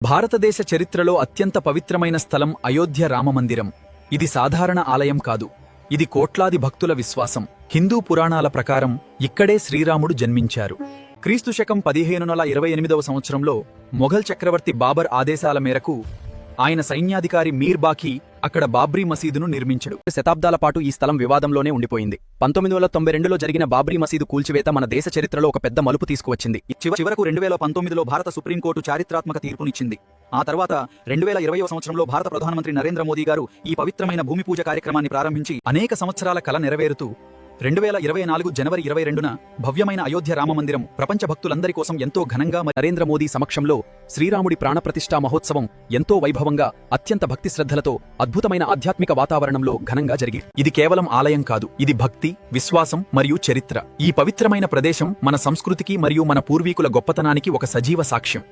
భారతదేశ చరిత్రలో అత్యంత పవిత్రమైన స్థలం అయోధ్య రామమందిరం. ఇది సాధారణ ఆలయం కాదు, ఇది కోట్లాది భక్తుల విశ్వాసం. హిందూ పురాణాల ప్రకారం ఇక్కడే శ్రీరాముడు జన్మించారు. క్రీస్తు శకం 1528వ సంవత్సరంలో మొఘల్ చక్రవర్తి బాబర్ ఆదేశాల మేరకు ఆయన సైన్యాధికారి మీర్ బాఖీ అక్కడ బాబ్రీ మసీదును నిర్మించాడు. శతాబ్దాల పాటు ఈ స్థలం వివాదంలోనే ఉండిపోయింది. 1992లో జరిగిన బాబ్రీ మసీదు కూల్చివేత మన దేశ చరిత్రలో ఒక పెద్ద మలుపు తీసుకువచ్చింది. చివరకు 2019లో భారత సుప్రీంకోర్టు చారిత్రాత్మక తీర్పునిచ్చింది. ఆ తర్వాత 2020వ సంవత్సరంలో భారత ప్రధానమంత్రి నరేంద్ర మోదీ గారు ఈ పవిత్రమైన భూమి పూజ కార్యక్రమాన్ని ప్రారంభించి అనేక సంవత్సరాల కల నెరవేరుతూ 2024 జనవరి 22న భవ్యమైన అయోధ్య రామమందిరం ప్రపంచ భక్తులందరి కోసం ఎంతో ఘనంగా నరేంద్ర మోదీ సమక్షంలో శ్రీరాముడి ప్రాణప్రతిష్ఠా మహోత్సవం ఎంతో వైభవంగా అత్యంత భక్తి శ్రద్ధలతో అద్భుతమైన ఆధ్యాత్మిక వాతావరణంలో ఘనంగా జరిగింది. ఇది కేవలం ఆలయం కాదు, ఇది భక్తి, విశ్వాసం మరియు చరిత్ర. ఈ పవిత్రమైన ప్రదేశం మన సంస్కృతికి మరియు మన పూర్వీకుల గొప్పతనానికి ఒక సజీవ సాక్ష్యం.